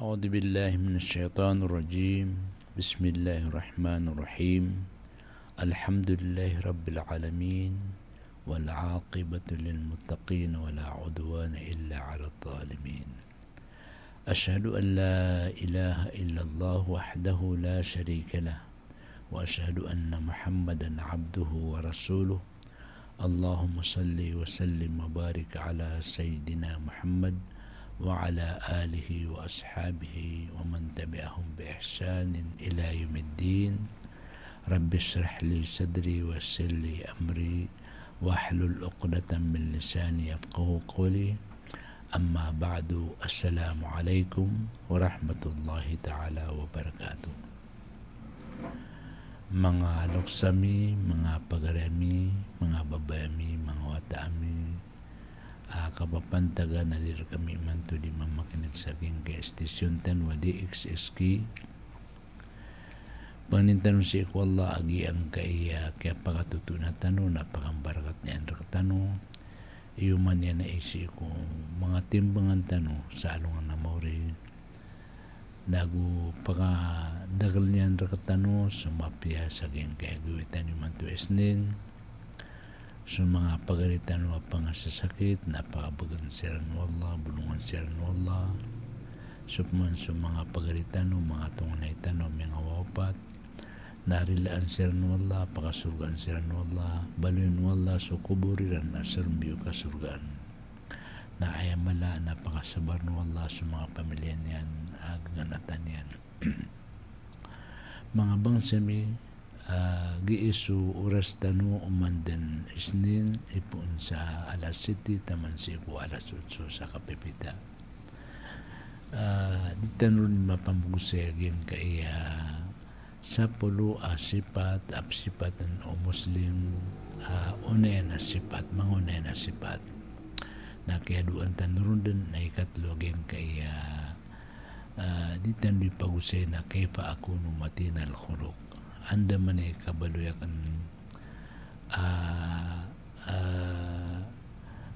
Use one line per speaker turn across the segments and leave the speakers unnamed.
أعوذ بالله من الشيطان الرجيم. بسم الله الرحمن الرحيم. الحمد لله رب العالمين، والعاقبة للمتقين ولا عدوان إلا على الظالمين. أشهد أن لا إله إلا الله وحده لا شريك له، وأشهد أن محمدا عبده ورسوله. اللهم صل وسلم وبارك على سيدنا محمد وعلى آله وأصحابه ومن تبعهم بإحسان إلى يوم الدين. رب اشرح لي صدري ويسر لي أمري واحلل عقدة من لساني يفقهوا قولي. أما بعد، السلام عليكم ورحمة الله تعالى وبركاته. Mga luksami, mga pagarami, mga babayami, mga wataami, kapapantaga na dir kami man to di mamakinig sa aking ka-estasyon tanwa di XSK. Panintanong si Ikwalla agi ang kaya pakatuto na tanong, napakambarakat niya ang tanong. Iyuman niya na isi ko mga timbangan tanong sa alungan na mauri. Nago dagal niya ang tanong sumapya sa aking kaya guwitan yung man to esnin. So mga pagalitan o pangasasakit, napakabagan siran wallah, bulungan siran wallah. So man so mga pagalitan o mga tungunaitan o mga wapat, narilaan siran wallah, pakasurgaan siran wallah, baluin wallah, so kuburiran na sarumbiyo kasurgaan. Na ayamala, napakasabar no wallah sa mga pamilya niyan, aganatan yan. Mga bangsami, giisu oras tanu umandan isnin ipun sa alas 7 taman siku alas 8 sa kapipita. Di tanun mapambusegin kaya sa pulo asipat apsipatan o muslim unay na sipat mangunay na sipat na kaya duan tanurun din na ikatlogin kaya di tanun pagusay na kayfa ako numatin al-khuluk. Anda man ay kabaluyakan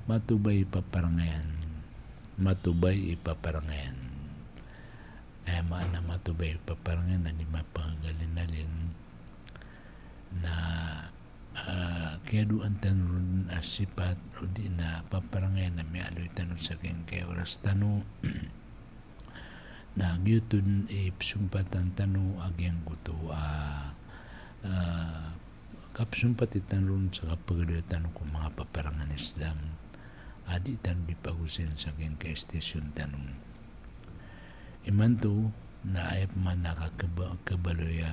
matubay ipaparangayan kaya maana matubay ipaparangayan na di mapagalinalin na kaya doon tanong asipat o di na paparangayan na may aloy tanong sa akin kaya oras tanong na gyutun ipsumpatan tanu agyang guto kapsumpat itanron sa kapagalitan ko mga paparangan Islam adi tan bipagusin sa aking ka-estasyon tanong imanto na ayap man nakakabaloya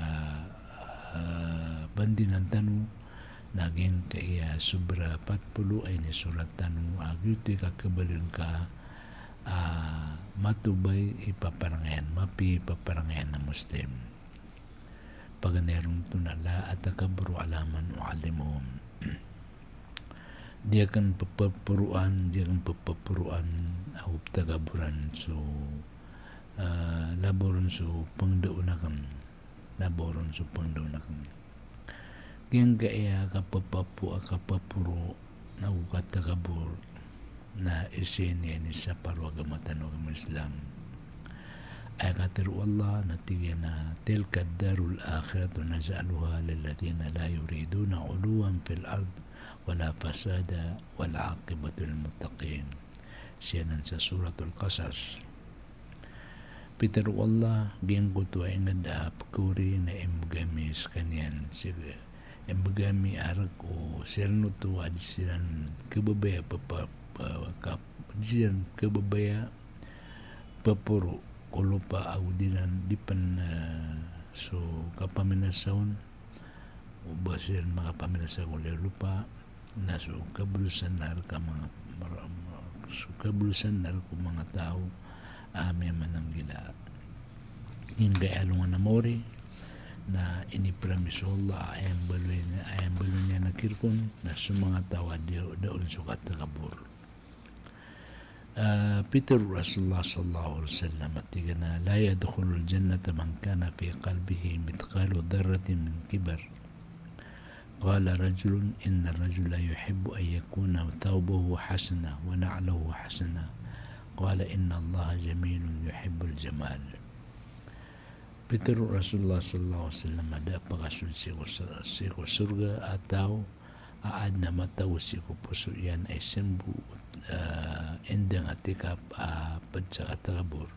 bandingan tanong naging kaya sobra 40 ay nisulat tanong agyuti kakabaloyan ka matubay ipaparangayan, mapi ipaparangayan na Muslim. Paganerong tunala at akabro alaman o alimuhum. Di akan papapuruan ahub tagaburan so laboron so pangdaunakan. Kaya kaya kapapuro na ukatagabur na isiniya ni sa parwagamatan ng Islam ay katiru Allah na tigyan na tilka darul akhirat na ja'aluha lillatina la yuriduna uluwan fil ard wala fasada wala aqibatul muttaqin. Siya nan sa suratul Qasas. Pitiru Allah giyang kutuwa nga pagkuri na imgamis kanyan sige imbagami arak o sirnuto adisiran kababaya diyan kababaya papuro kulupa audinan dipan so kapaminasaon o basir mga paminasaon ulit lupa na so kabulusan na ka mga kabulusan na ko mga tao may manang gila hingga alungan na mori na inipramiso Allah ayang balon niya nakirkon na sa mga tawa daon sukat takabur. Peter Rasulullah sallallahu alaihi wasallam atigana la yadkhulul jannata man kana fi qalbihi mithqalu dharratin min kibar. Qala rajulun inna ar-rajula yuhibbu an yakuna thawbuhu hasana wa na'luhu hasana. Qala inna Allah jamilun yuhibbul jamal. Pero Rasulullah sallallahu alaihi wasallam ada pagasul siku surga atau aad na mataw siku puso yan ay sembu endang atikap padsa katabur.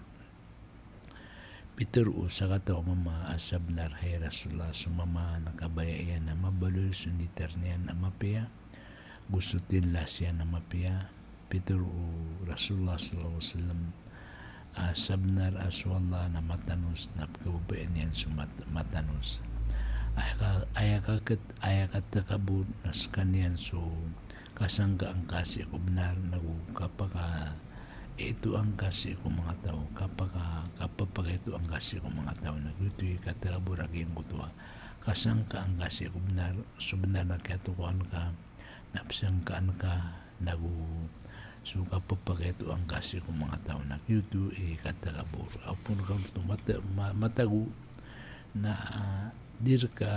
Peter sa kataw mama asab nar hay Rasulullah sumama nakabaya yan na mabaloy sunditer niyan na mapia gustutin lasya na mapia. Peter Rasulullah sallallahu alaihi wasallam sabnar aswallah na matanos na pagkababayan yan matanos ayakat takabud na skanian so kasangka ang kasi ko benar nagu kapaka ito ang kasi ko mga tao kapag ito ang kasi ko mga tao nagutoy katakabud aging kutuwa kasangka ang kasi ko benar so benar na katukuan ka napsangkaan ka nagu so kapag ito ang kasi kong mga tao na yuto katakabur apun ka matagu na dir ka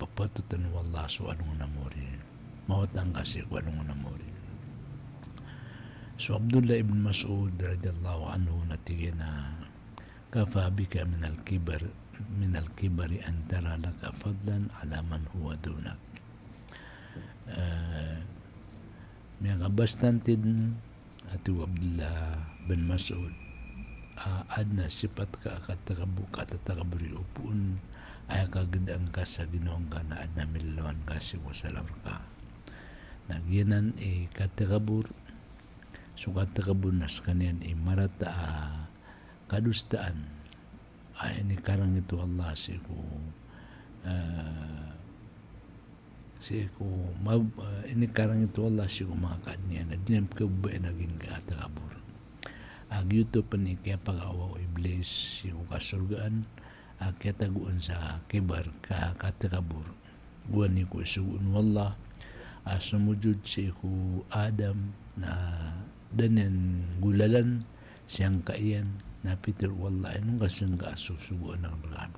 papatutan wallah so anong namori mawatang kasi ko anong namori. So Abdullah ibn Mas'ud radiyallahu anhu natigyan na kafa bika min al-kibari an tara laka fadlan ala man huwa dunak. May kabastantin atu Abdullah bin Mas'ud adna sifat ka katakaburi upun ay kagandang ka sa ginoong ka na adna milawan ka si wasalar ka nagyanan katakabur so katakabur nas kanyan marata kadustaan ay ni karang ito Allah siku ini karang itu Allah siya kumakaad niya na dinam kabay naging katakabur. Agyuto pa ni kaya pag-awa o iblis siya kasurgaan kaya taguan sa kibar katakabur. Guwan ni ko isugun wallah sumujud siya ko Adam na danan gulalan siyang kaiyan na Peter wallah anong kasang kaasusuguan ng rami.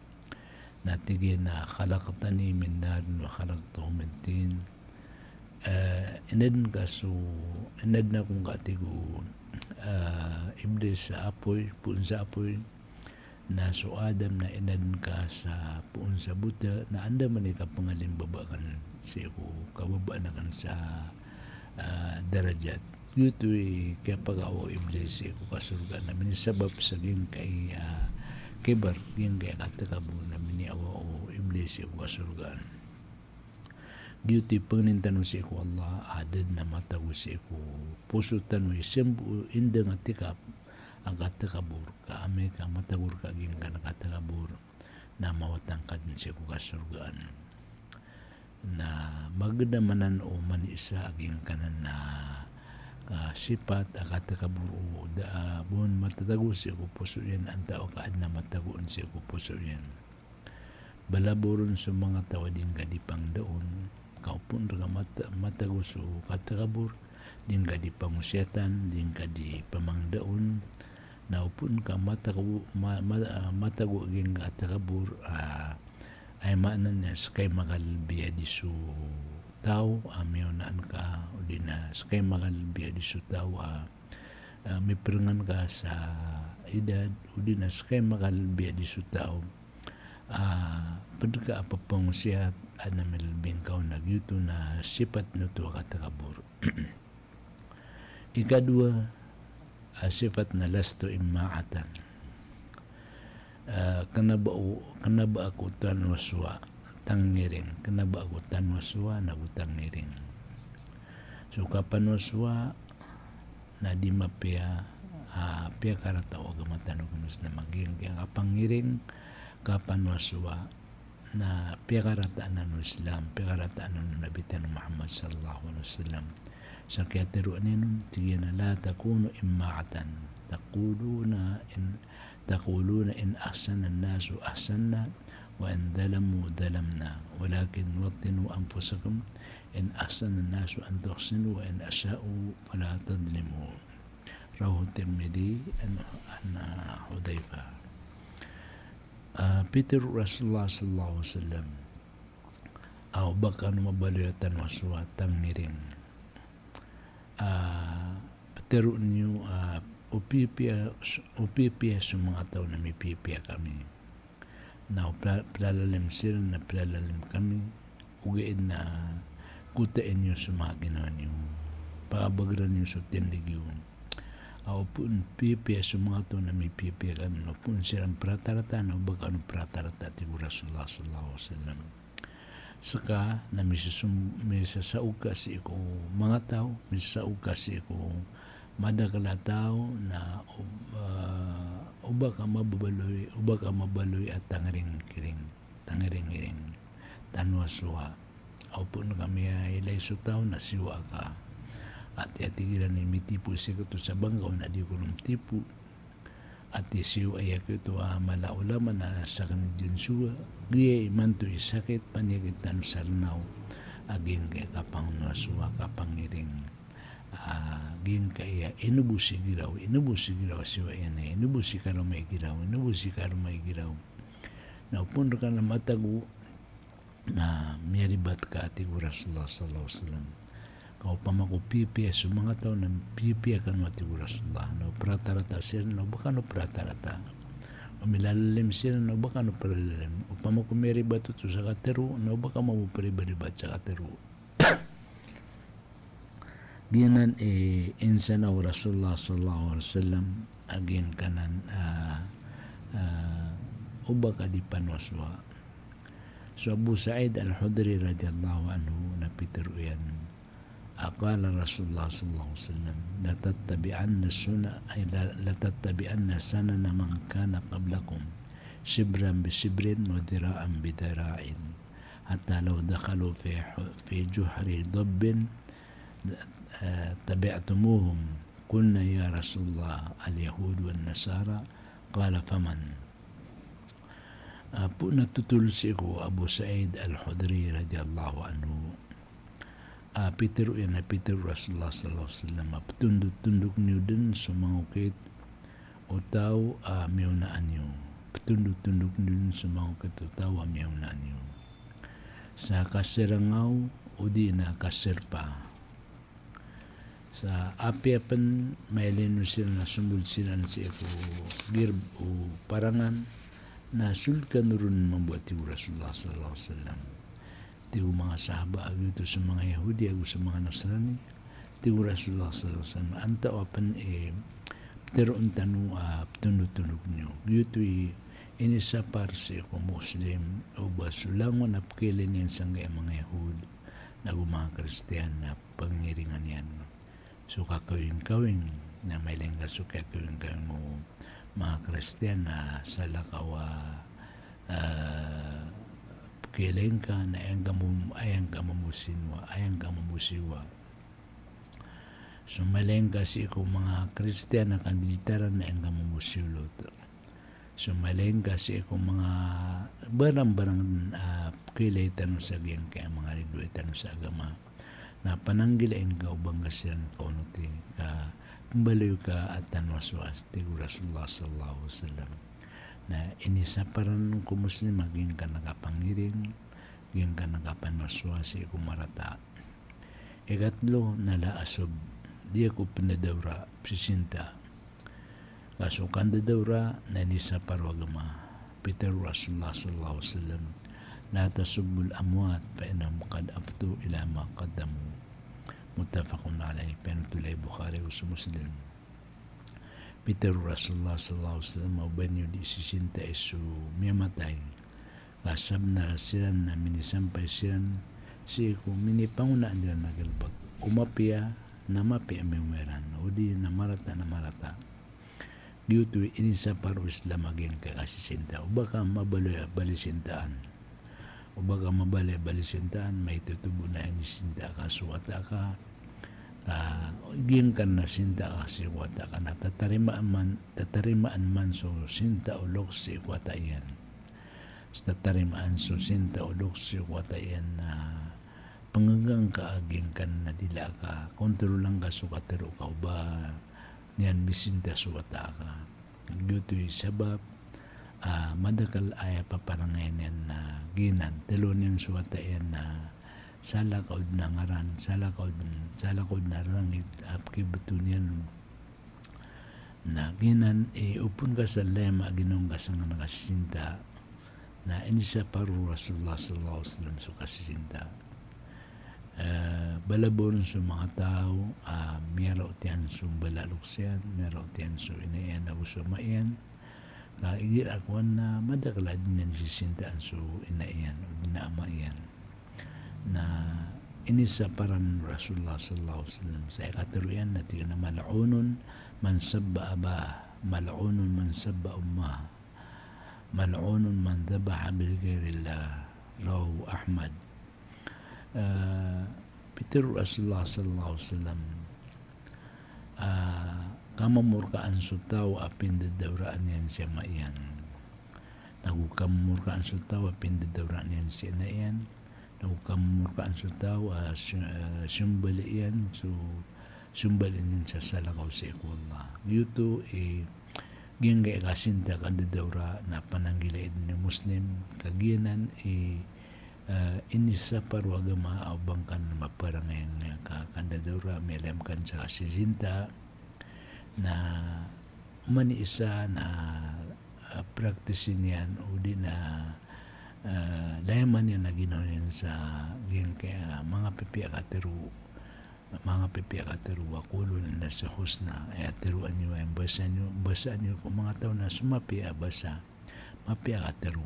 Natigyan na khalaqtani min nar wa khalaqtahu min tin inad na kung katigo iblis sa apoy puun sa apoy na so Adam na inad ka sa puun sa buta na anda man ikapangalim babakan siya ko kababa na kan sa darajat yuto kaya pag-awa iblis siya ko kasurga na minisabab sa ging kay kibar yung kaya katakabur na miniawa o iblis yung kasurgaan. Duty pagnintanong si ko Allah adad na matago si ko puso tanong sembu indang atikap ang katakabur kaamay ka matagur ka aging ka na katakabur na mawatangkad si ko kasurgaan. Na magdamanan o manisa aging kanan na sipat akatakaburo buon matatago siya ko puso yan ang tao kaad na matagoon siya ko puso yan balaboron sa mga tawa din ka di pang daon kaupun ka matago so katakabur din ka di pangusyatan din ka di pamang daon naupun ka matago aging katakabur ay maanan niya kay makalbiya di so tao amyonan ka o di na skay makalbiya di so tao may perengan ka sa edad o di na skay makalbiya di so tao padka apapong siya na melbing ka nagyuto na sipat na to katakabur. Ikadua sifat na lasto immaatan kanaba ako tanwaswa tangiring kanaba ako tanwaswa nagutangiring so kapanwaswa na di mapia pia karataw agamatanong na maging kaya kapangiring kapanwaswa na pia karataan ng Islam pia karataan ng Nabitan Muhammad sallallahu alaihi wasallam sa kaya tiruan nun tiyan na la takuno immaatan تقولون إن أحسن الناس أحسننا وإن ظلموا ظلمنا ولكن وطنوا أنفسكم إن أحسن الناس أن تحسنوا وإن أساءوا فلا تظلموا رواه الترمذي عن حذيفة. Peter Rasulullah sallallahu alaihi wasallam au baka mabaluyatan waswa tang miring Peter niyo upipia sa mga tao na may pipia kami. Na plalalim sila na plalalim kami. Ugain na kutain niyo sa mga ginawa niyo. Paabagran niyo sa tindig yun. Ako pun pipia sa mga tao na may pipia kami. No pun silang pratarata na ubag ano pratarata ti Rasulullah sallallahu alaihi wasallam. Saka na may sasaug kasi ko mga tao, may sasaug kasi ko madagala tao na uba ka mabaloy at tangiring-kiring tanwaswa. O po na kami ilay so tao na siwa ka at yatigilan ni mitipo siya ko sa banggaw na di ko nung tipo at siwa ay ako ito malaulaman na sa kanidin suwa gaya imanto sakit panyagit na sarnaw aging kay kapang naswa kapangiring gin kaya inubusi giraw siwa yan inubusi ka rin may giraw na upun ka na matago na miyaribat ka ati Rasulullah sallallahu alaihi wasallam kau pamakupipiya sa mga tao na pipiya ka no ati Rasulullah no pratarata sila no baka no pratarata o milalalim sila no baka no pralalim o pamakumiribat ito sa katero no baka mapuparibat sa katero. Ginan insan na Rasulullah sallallahu alaihi wasallam agin kanan ubaka di panwaswa. So Abu Sa'id al-Khudri radiyallahu anhu na pitero yan. Aqala Rasulullah sallallahu alaihi wasallam latattabi'anna sanana man kana qablakum shibran bi shibrin wa dira'an bi dira'in hatta law dakhalu fi juhri dabbin tabi'tumuhum qulna ya Rasulullah al-yahud wan nasara qala faman. Po natutulsi ko Abu Sa'id al-Khudri radiyallahu anhu Peter Rasulullah sallallahu alaihi wasallam tunduk niyo din sa mga ukit o tao miunaan niyo tunduk niyo din sa mga ukit o tao miunaan niyo sa kasirangaw o di na kasirpa sa apiapan mailin sila na sumud sila sa ito girb o parangan na sulkan rin mabuhat ti Rasulullah sallallahu alaihi wasallam ti mga sahaba ag ito sa mga Yahudi ag sa mga Nasrani ti Rasulullah sallallahu alaihi wasallam anta apan pero untano tunod niyo ito inisa parse ko Muslim o basulangon apkilin yan sa mga Yahudi na mga Kristiyan na pangiringan yan so kakawin na may lengga so kakawin mo mga Kristiyan na sa lakawa kiling ka na ayang kamamusiwa so malengga si ko mga Kristiyan na kandiditaran na ayang kamamusilot so malengga si ko mga barang kilay tanong sa geng kaya mga ridoy tanong sa agama na pananggilain ka ubang kasiran kaunuti ka pembalayo ka at tanwaswas ti Rasulullah sallallahu alaihi wasallam na inisa paran ko Muslim maging ka nakapangiring maging ka nakapanwaswasi kumarata ikatlo nalaasob di ako pinadawra sisinta kaso kanda dawra na inisa parwagama Peter Rasulullah sallallahu alaihi wasallam la tasubul amwat fa innahum qad aftu ila ma qaddamu muttafaqun alayhi penutulay Bukhari o Muslim Peter Rasulullah sallallahu alaihi wasallam ubanyo di sisinta isu miyamatay kasab na silan na minisampay silan si ko minipangunaan nila nagalbag umapia namapi amiweran o di namarata dito inisa paro Islam aging kakasisinta o baka mabaloy balisintaan o baka mabaloy balisintaan may tutubo na inisinta ka suwata ka iging ka na sinta ka si wata ka na tatarimaan man so sinta o lok si wata yan tatarimaan so sinta o lok si wata yan na panggagang ka aging ka na dila ka kontrol lang ka so katero ka o ba niyan misinta so wata ka nagdutoy sabab madakal ay paparangayan yan na ginan talon yung so wata yan na salakaod na ngaran salakaod na rangit apki betunyan na ginan upun ka sa lema ginong ka sa nga nakasinta na ini sa paru Rasulullah sallallahu alaihi wasallam so kasisinta balabon sa mga tao meron tiyan so balaluksan meron tiyan so inayan na gusto maiyan kaigir ako na madakla din yan sisintaan so inayan o dinaama yan na ini sa paran Rasulullah sallallahu alaihi wasallam sa ikatuloyan na tiyo na malaunon man sabba abah malaunon man sabba ummah mal'unun man dhabaha bighairillah rawahu Ahmad. Peter Rasulullah sallallahu alaihi wasallam kamamurkaan su tao apin dadawraan yan siya maiyan. Kamamurkaan su tao apin dadawraan yan siya na yan. Kamamurkaan su tao sumbali yan so sumbali yan sa salakaw sa ikullah. Yuto giyan kaya kasinta kadadawra na pananggilaid ni Muslim kagianan inisa parwaga maaabang kan maparangayan ka kadadawra may alam kan sa kasisinta na mani isa na practicein yan o di na dayaman yan na ginawa yan sa giyan kaya mga pipiak atero wakulo na sa husna ay ateruan nyo ay basa nyo kung mga tao na sumapi basa mapi atero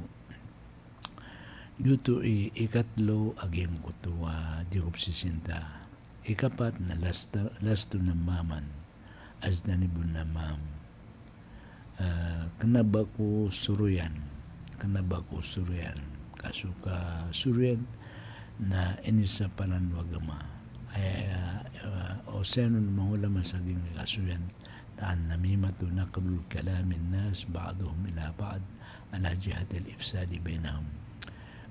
yuto ikatlo aging kutuwa di sisinta ikapat na lasto na maman as nanibun na mam kanaba ko suruyan kasuka suruyan na inisa pananwagama o senon mahula masaging kasuyan daan namimatu naqlul kalamin nas ba'duhum ila ba'd ala jihat al-ifsadi bainahum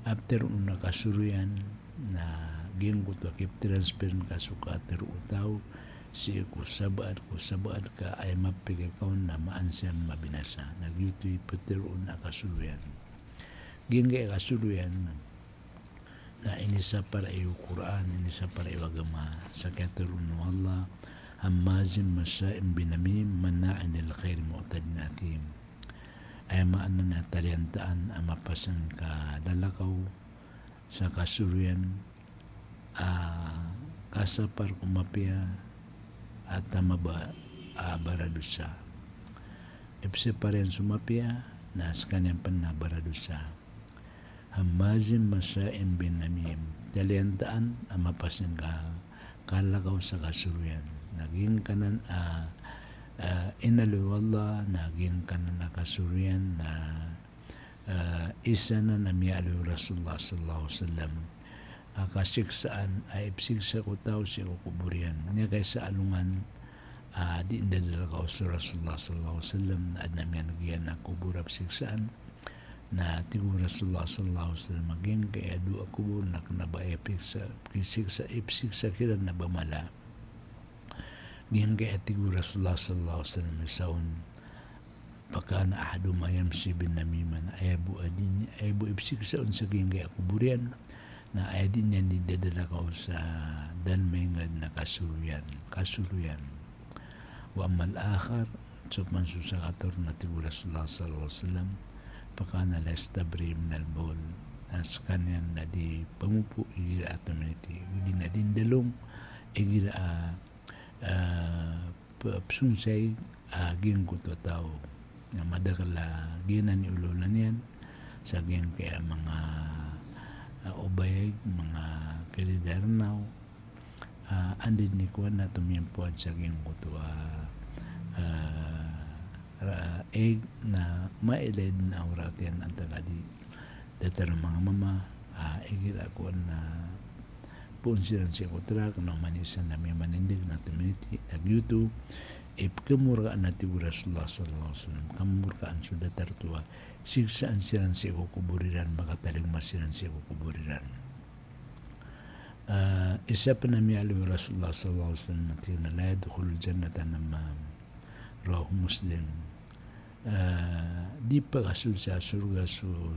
after nakasuruyan na ginggo to keep transfer kasuka terutaw si kusabaad ka ay mapigay kaon na maansan mabinasa nagyutoy pateron nakasuruyan gingga kasuruyan na inisa para iyo Quran, inisa para iyo agama sa katerun ng Allah hamazin masya'im binamim mana'in nil khair mu'tad natim ay maana na taliantaan ang mapasan ka lalakaw sa kasuruyan kasapar kumapia at tamaba baradusa ipsi pa rin sumapia na sa kanyang panabaradusa hamazin masya'im binamim taliantaan ang mapasan ka kalakaw sa kasuruyan naging kanan inalo Allah naging kanan na kasuruyan na isa na namiyalo Rasulullah sallallahu alaihi wasallam kasiksaan ay ipsigsa ko tao si kukuburian niya kay sa alungan di indadala ka sa Rasulullah sallallahu alaihi wasallam na adnamiyan nagyan na kuburap siksaan na tigo Rasulullah sallallahu alaihi wasallam maging kaya dua kubur na kanaba ipsiksa kiran na bamala gyan kaya tigo Rasulullah sallallahu alaihi wasallam isaon pakana ahadu mayamsi bin namiman ayabu ipsiksa sa gyan kaya kuburian na ayadin yan didadala ka sa danmengad na kasuluyan wa amal akhar supan susakator na tigo Rasulullah sallallahu alaihi wasallam pakana la estabri min al-bawl as kanyan na di pamupu igira atomeniti di na din dalong igira psunsay aging kuto tao na madakala ginan ni ulolan yan sa aging kaya mga ubayag mga kalidarnaw andin ni kuwan na tumiyampuan sa aging kuto egg na mailed na urat yan ang tagadi datar mga mama egir ako na punsiran siya kontrak na manisan na may manindig na tuminiti nagyuto kamurkaan na tigo Rasulullah sallallahu alaihi wasallam kamurkaan su datar tuwa sigsaan siran siya kukuburiran makataling masiran siya kukuburiran isa pa na miyalo Rasulullah sallallahu alaihi wasallam natin na la yadkhulul jannata namam rawahu Muslim di pagasul sa surga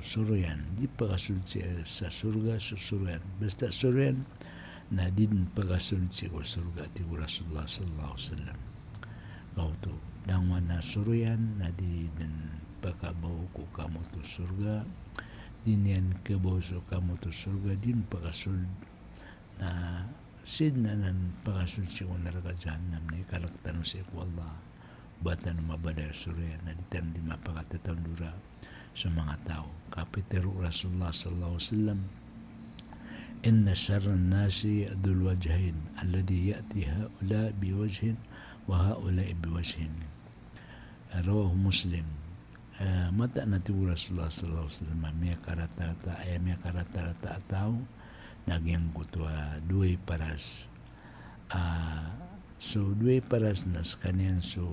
suruyan di pagasul sa surga suruyan basta suruyan na din pagasul sa surga ti Rasulullah sallallahu alaihi wasallam kau tu langwan na suruyan na di dan pakabaw ko kamu to surga din yan kabaw so kamu to surga din pakasud na sid na nan pakasud siya kung naraga jahannam na ikalaktan siya ko Allah bata na mabalay surya na ditan di mapakatataw dura sa mga tao. Kapitero Rasulullah sallallahu alaihi wasallam inna syarra nasi adul wajhain alladhi ya'ti haula biwajhin wa haula biwajhin. Rawahu Muslim. Mata nati Rasulullah sallallahu alaihi wasallam miya karata tao nagyang kutwa duay paras. So duay paras na sa kanyan so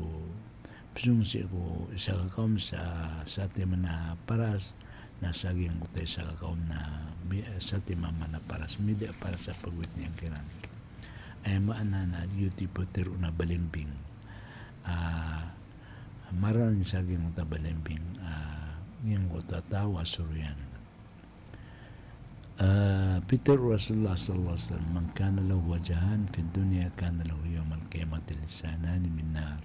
pisungsi ko isa kakaon sa ating na paras na saging ko tayo sa kakaon na sa ating na paras media para sa pagwit niyang kiran ay maana na yuti po tiro na balimbing maraming saging ko ta balimbing yung ko tatawa suryan Peter Rasulullah sallallahu alaihi wasallam man kana lahu wajahan fi dunya kana lahu yawm al-qiyamati lisanani min nar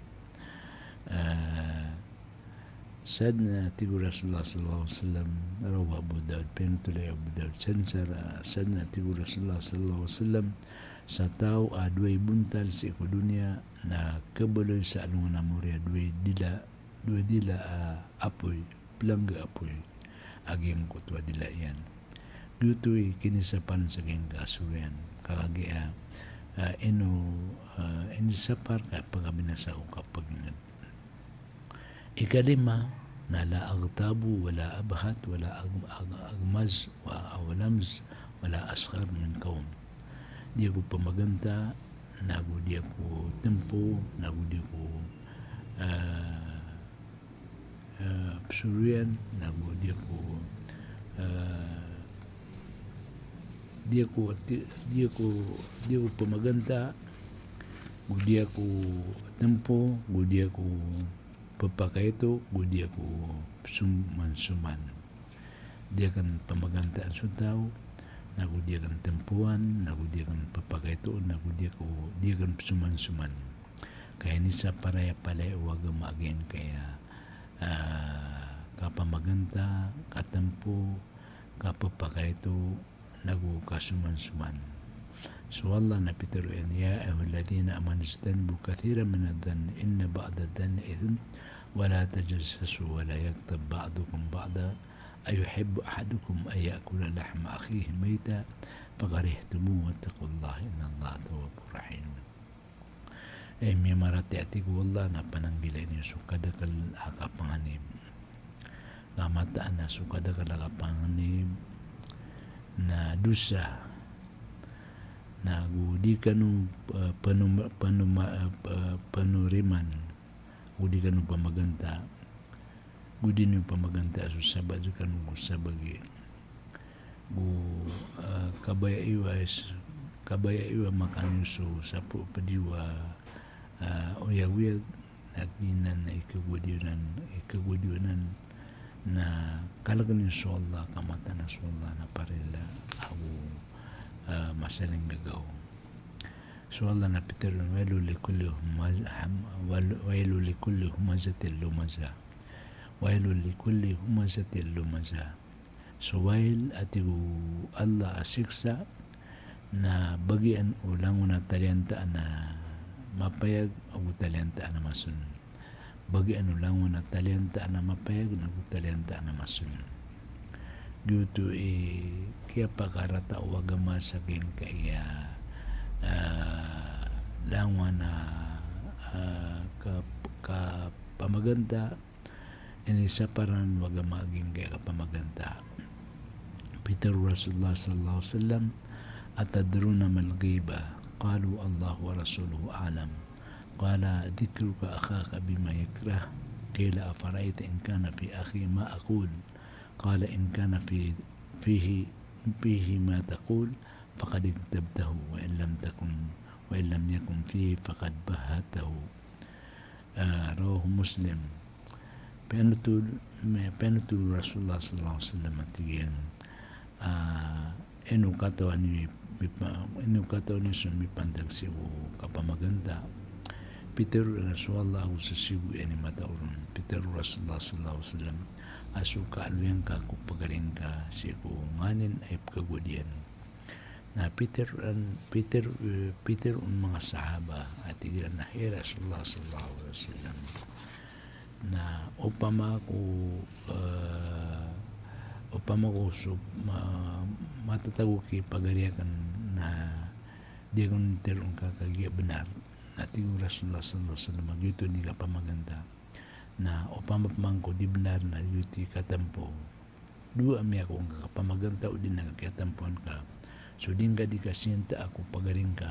Sayyidina Tigu Rasulullah sallallahu alaihi wasallam rawa Abu Daud penutulay Abu Daud Sayyidina Tigu Rasulullah sallallahu alaihi wasallam sa tao duay buntal sa dunya na kabaloy sa anong namurya duay dila apoy plangga apoy aging kutwa dila yan Gutoy kinisapan sa geng kasuryan kakagia inisapar ka pagabinasa ko kapag ikalima na la agtabu wala abhat wala agmaz wala lamz wala asghar min kaum di ko pamaganta nago di ko tempo nago di ko psuruyan nago di ko dia ko pamaganta gudia ko tempo gudia ko papakai itu gudia ko suman dia kan pamaganta ang sutaw na gudia kan tempuan na gudia kan papakai itu na gudia kan suman kaya ni sa paraya palay waga maaging kaya kapamaganta katempo kapapakai itu nagu kasuman-suman. So Allah na pitaruin ya ayyuhalladhina amanu ijtanibu kathiran min adh-dhanni inna ba'da adh-dhanni ithm wa la tajassasu wa la yaghtab ba'dukum ba'da ayuhibbu ahadukum an ya'kula lahma akhihi mayta fakarihtumuhu wattaqullaha innallaha tawwabur rahim. Mi marati atiku wallah na pananggilay niyo sukadakal akapanganib. Kamataan na sukadakal akapanganib na dusa na gudi kanu panuriman gudi kanu pamaganta susaba ju kanu sabagi gu kabaya iwa makanin so sapu padiwa oyawiyag naginan na ikagudyonan na kalagan inshallah kamata na inshallah na parila ako masaling gagaw inshallah na pitirun wailu likulli humazatil lumaza so wail atigu Allah asiksa na bagian ulang na talyanta na mapayag o talyanta na masun bagi anu langon na talyanta na mapayag na talyanta na masun guto kaya pakarata wagama sa geng kaya langon na pamaganta inisaparan wagama aging kaya kapamaganta Peter Rasulullah sallallahu alaihi wasallam atadruna mal ghiba qalu Allah wa rasuluhu a'lam قال ذكرك أخاك بما يكره قيل أفرأيت إن كان في أخي ما أقول قال إن كان فيه ما تقول فقد اكتبته وإن لم يكن فيه فقد بهته رواه مسلم penutul Rasulullah sallallahu alaihi wasallam tiyan enu kato ni sumi pandag siwo kapamaganda Peter Rasulullah usasigu ani mataurun Peter Rasulullah sallallahu alaihi wasallam asuka aluyang ka ku pagaling ka siku nganin ay kagwadian na Peter mga sahaba at igiran na Rasulullah sallallahu alaihi wasallam na upama ko matatago ki pagariakan na di ko niterong kakagya benar na tigo Rasulullah sallallahu alaihi wasallam magyuto ni ka pamaganda na upama pamangko di benar na yuti katampo dua mi ako ang kapamaganda o din nagkatampuan ka so din ka di kasinta ako pagaring ka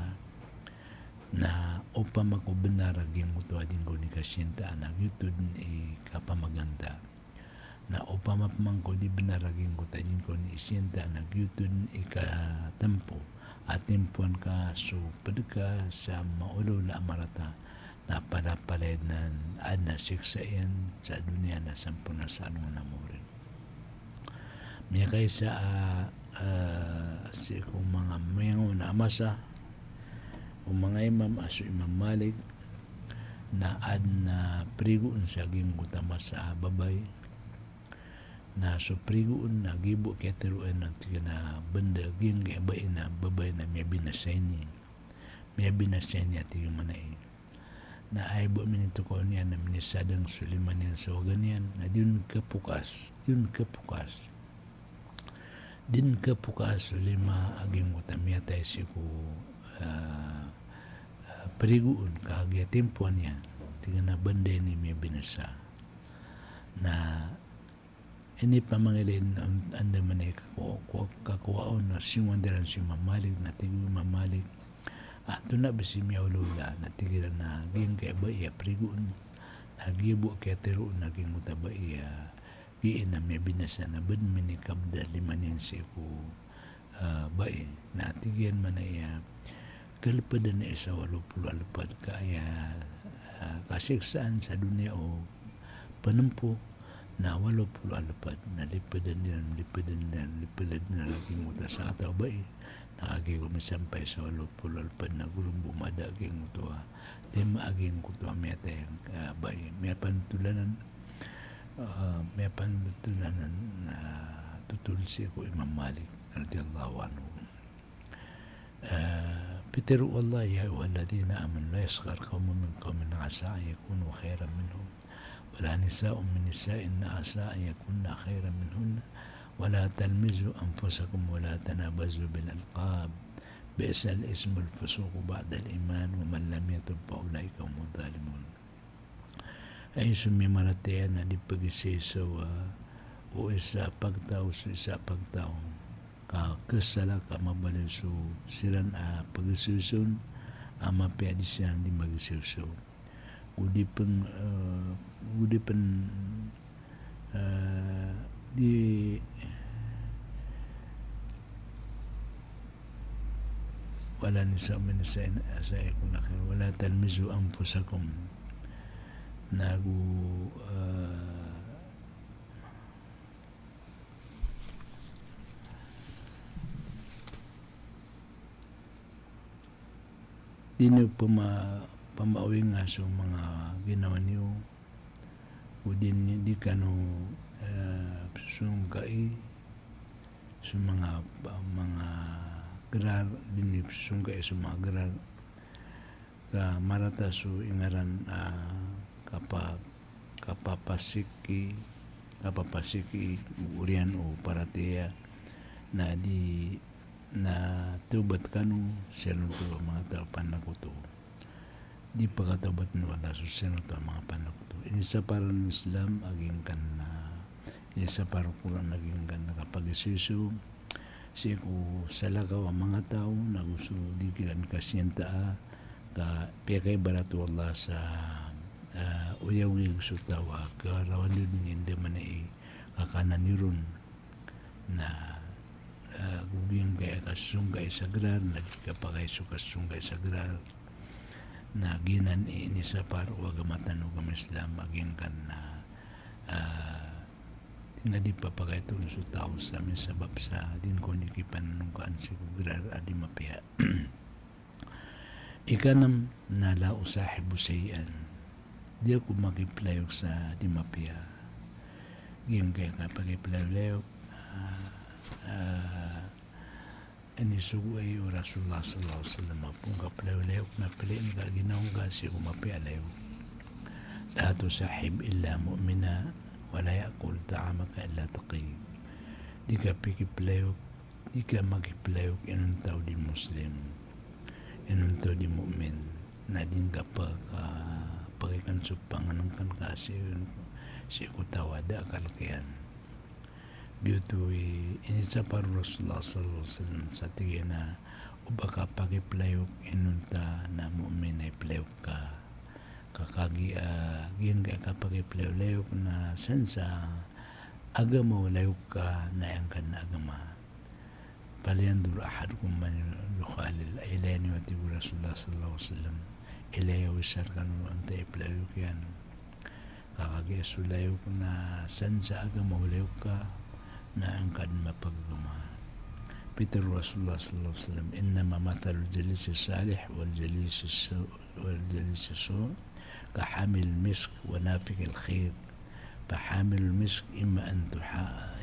na upama ko benar aging ko din ko ni kasinta na yuto ni kapamaganda na upama pamangko di benar aging ko din ko ni isinta na yuto ni katampo at timpuan ka so padaka sa maulo na amarata na palapalad na na siksayan sa dunia na sampu na sa anong namurin. Miya kaysa kung mga mayango na amasa kung mga imam aso Imam Malik na na prigoon sa aging utama sa babay na so prigoon na gibo kaya tiruan na tiga na benda aging gabay na babay na may binasay niya tiga manay na ay buat minito ko niya na minisadang Suliman yan sa wagan yan na din kapukas Sulima aging utamya tayo siya ko periguun kahagya tempuan yan tiga na banda ni may binasa na ini pamangilin anda manay kakuwaon na siwandaran si mamalik na tigo mamalik ato na basi miyaw lola na tigiran na gin kaya ba iya prigoon nagibo kaya tiro naging utaba iya giin na may binasa na ban minikabda limanin siya ko bae na tigian man na iya kalipadan na isa 80 alupad kaya kasiksaan sa dunia o panumpo na 80 alupad na lipadan na laging uta sa ataw bae nakagi ko misampay sa 80 alupad na gulong bumada aging utuwa lima aging kutuwa may tayang bae may pantulanan na tutulsi ko Imam Malik radiyallahu anhu Peter Allah ya ayyuhalladhina amanu la yaskhar qaumun min qaumin asa an yakunu khairan minhum wala nisa'un min nisa'in asa an yakunna khairan minhunna ولا تلمزوا أنفسكم ولا تنابزوا بالألقاب بئس الاسم الفسوق بعد الإيمان ومن لم يتب فأولئك هم الظالمون ay sumimaratea na di pag-isisawa o isa pagtao sa isa pagtao ka kasala ka mabalil so silan pag-isisusun ama piyadi silang di mag-isisusun gudi pen di wala nisa uminasain asay kung nakir wala talmizu anfusakum nagu dino pamawing nga so mga ginawa niyo o din di kano sungkai sa mga gerar din sungkai sa mga gerar ka marata so ingaran kapapasiki urian o paratea na di na tubat kanu seno to mga tao panakuto di pagkatabat no wala so seno to mga panakuto ini sa parang Islam aging kan ini sa parang Quran aging kan nakapag-isiso siya ko salagaw ang mga tao na gusto di kilan kasyenta ka piyakay barato Allah sa uyawi gusto tawa karawan yun hindi man ay kakanan nirun na gugiyang kaya kasunggay sa grar na di ka pa kayo kasunggay sa grar na ginan ini sa paro wagamatan o Islam aging kan na na di pa pa kayo itong so tao sa amin sabab sa din ko hindi kipan nung kaan si grar adi mapia Ikanam na la usahibu sayan. Di ako makiplayok sa dimapya. Giyang kaya kapag iplayok, inisuguay o Rasulullah sallallahu alaihi wasallam apong kaplayok na piliin ka ginawang ka siya kumapiyalayo. La tusahib illa mu'mina wala yakul ta'amaka illa taqi. Di ka pikiplayok, di ka makiplayok inuntaw di muslim, inuntaw di mu'min na din ka pagikansupang anong kan kasi siya kutawada kalkian. Dito inisa para Rasulullah sallallahu alaihi wasallam sa tigay na ubaka pagiplayok inunta na mu'min ay playok ka kakagi giyang kaya kapag iplayok na sensa agama layok ka na yang kan na agama paliandur ahadukum man yukhalil ilayni wa tigu Rasulullah sallallahu alaihi wasallam ilaya wisar kanu anta iplayok yan kakagi asulayok na sensa agama layok ka na angkan mapagagama. Peter Rasulullah sallallahu alaihi wasallam innama mathalul jalis salih wal jalis su كحامل المسك ونافق الخير فحامل المسك إما أن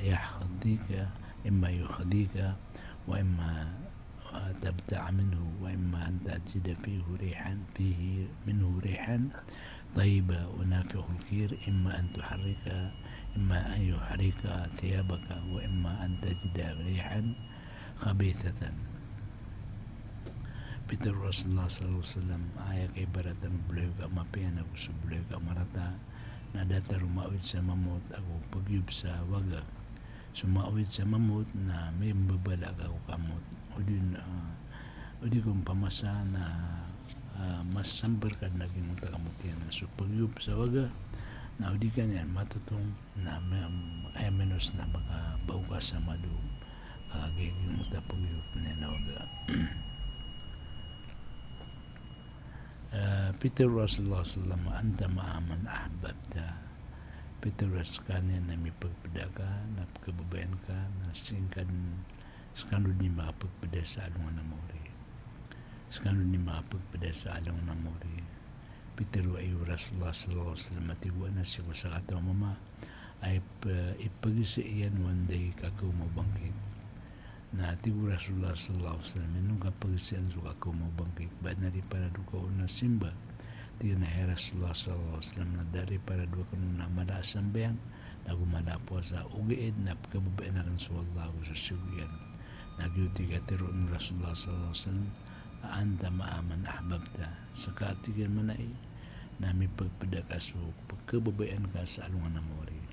يحظيك إما يخديك وإما تبتع منه وإما أن تجد فيه منه ريحا طيبة ونافق الخير إما أن يحرك ثيابك وإما أن تجد ريحا خبيثة. Peter Rasulullah sallallahu alaihi wasallam ayak ibaratan beliau ka mapian ako sa beliau ka marata na data rumawit sa mamut ako pagyub sa waga sumawit sa mamut na may mbabala ka ako kamot o di kong pamasa na mas sambar ka naging muta kamot yan so pagyub sa waga na o di ka niyan matutong na ay menos na makabaw ka sa madu kagiging muta pagyub na waga. Peter Rasulullah sallallahu anta ma'aman ahbabta. Peter Rasulullah na may pagpadaga na pagkababayan ka na skano di makapagpada sa along na mori. Skano di makapagpada sa along na mori. Peter wa iyo Rasulullah sallallahu alaihi wasallam matigwa na siya sa kataw mama ay ipagisa iyan one day kakaw mo bangkit. Na tigu Rasulullah sallallahu alaihi wasallam nung kapagsian suka ko mo bangkit ba na rin para duka na simba tiga na Rasulullah sallallahu alaihi wasallam na dari para duka na malasan bayang na gumalapo sa ugiid na pagkababain na kan suwallah ko sa sugian nagyuti ka tiro ni Rasulullah sallallahu alaihi wasallam anta maaman ahbabta sa katigan manay na may pagpadakaso pagkababain ka sa alungan na mori.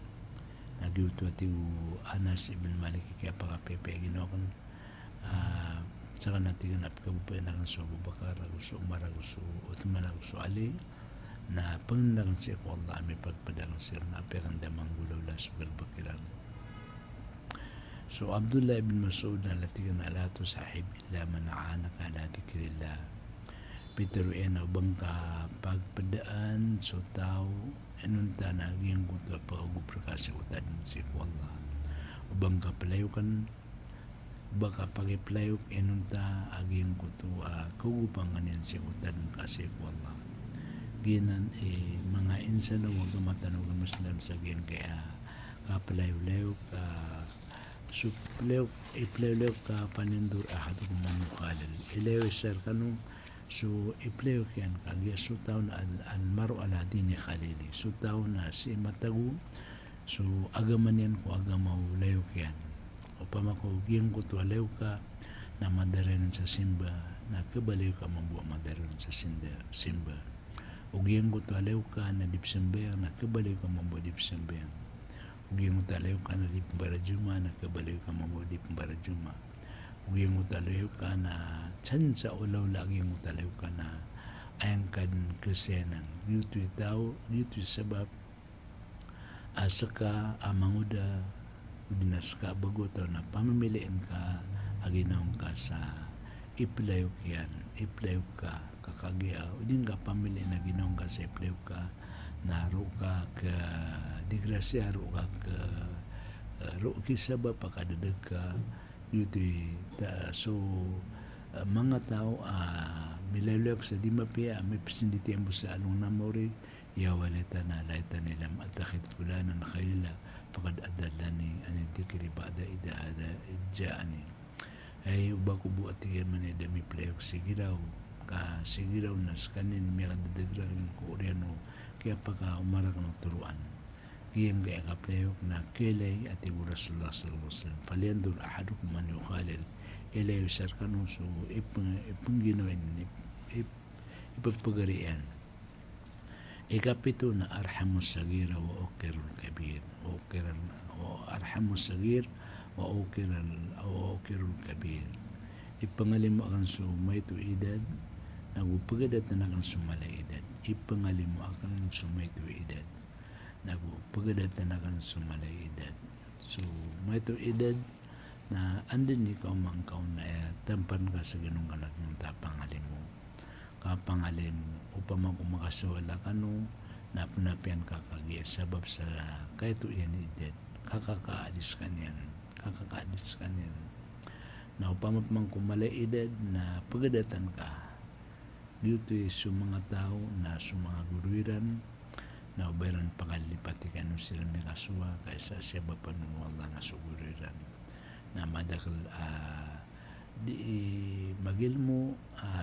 Nagyuto at yung Anas ibn Malik kaya pakapepe ginawa kan saka natin ganap kabupay na kan so Abu Bakar gusto Umar gusto Uthman gusto Ali na pangandakan siya ko Allah may pagpadakan siya na apekan damang gulaw la sugal bakiran. So Abdullah ibn Mas'ud na latigan ala to sahib illa man aanaka ala dikrillah. Peter ena ubang ka pagpadaan so tao enunta na aging kuto pagagubra ka sa utad si Allah. Ubang ka palayukan ubang ka pagiplayok enunta aging kuto kugupangan yan si utad ka si Allah. Ginan mga insan na huwag matanog ang Muslim sa gin kaya kapalayo-layo ka iplayok ka panindur ahad kuman mukhalil ilayo sir kanong so ipleo yan kagya sutaw na almaro ala dini khalili sutaw na si matagu so agaman yan ko agamaw layo yan o pamakugyan ko to alayo ka na madarin sa simba na kabalayo ka mabuha madarin sa simba ugyan ko to alayo ka na dipsembang na kabalayo ka mabuha dipsembang ugyan ko to alayo ka na dipmbarajuma na kabalayo ka mabuha dipmbarajuma ugyan ko to alayo ka na chan sa ulaw lagi yung utalaw ka na ayang kan krisenan yutu itaw yutu sabab asaka amanguda udinas ka bagotaw na pamamiliin ka aginawang ka sa iplayok yan iplayok ka kakagya udin ka pamiliin na ginawang ka sa iplayok ka na ro ka ka digrasya ro ka ka ro kisabab pakadadag ka yutu so mga tao milalok sa di mapia may pasinditi ang busa along namori ya walitana laitani lam atakhid fulanan khalila faqad adallani an dhikri ba'da idha hada ijja'ani ay uba ko buat tiga man dami playok sigiraw na skanin may kadadagrang ko oriano kaya pagka umarak ng turuan iyang kaya ka playok na kilay at ibu Rasulullah sallallahu alaihi wasallam falyandur ahadukum man yukhalil ilay usarkanu so ipangginawin ipagpagarian ikapito na arhamus sagira wa ukirul kabir wa arhamus sagir wa ukirul kabir ipangalimo akan sumay to edad nagupagadat na akan sumalay edad ipangalimo akan sumay to edad nagupagadat na akan sumalay edad so may to edad na andin ni ka umangkaw na tampan ka sa ganung kanak ng tapangalim mo upang makasawala ka no napunapian ka kagaya sabab sa kahit yan edad kakakaalis ka niyan na upang kumalay edad na pagadatan ka dito sa mga tao na sa mga guruiran na ubayran pakalipati ka no sila may kasuwa kaysa siya ba panuwala na sa guruiran na madakal di magilmo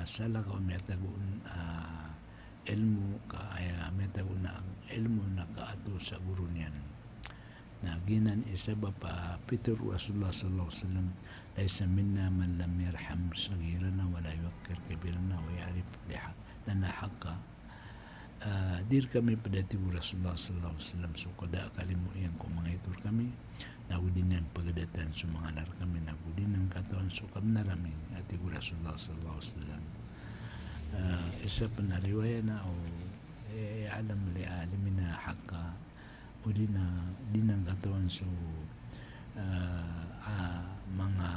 sala ka umetagun elmo ka ay umetagun na elmo na kaato sa guru niyan na ginan isa ba pa Peter Rasulullah sallallahu alaihi wasallam laysa minna man lam yarham sagirana wala yuwakkir kabirana wa ya'rif lana haqqa dir kami padati Rasulullah sallallahu alaihi wasallam so kada kalimu iyang ko mga itur kami nagudinan pagadatan sa mga lar kami nagudinan katawan so kamnarami ati Rasulullah sallallahu alaihi wasallam isa pa na riwaya na o alam li alimina haqqa o dinang katawan so mga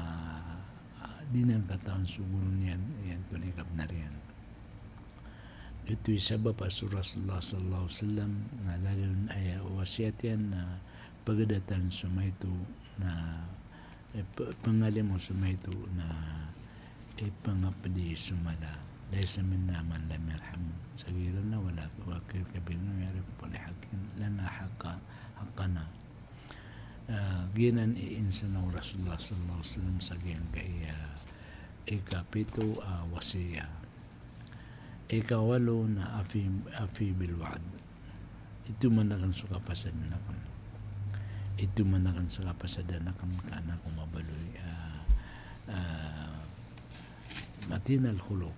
dinang katawan so guru niyan yan tunay kabnarian ito isa ba pa sa Rasulullah sallallahu alaihi wasallam na lalun ay wasiat yan na pagadatan sumayto na pangalim mo sumayto na pangapadi sumala laysa minna man lam yarham sagiran na wala wakil kabir na yarip po na hakin lana haqqana ginan iinsan ng Rasulullah sallallahu alaihi wasallam sa giyang kaya ikapito wasiya ikawalo na afi bilwad ito man nakan suka pasad nakan ito man nakan sa kapasadan na kamkana kung mabaloy matinal khuluq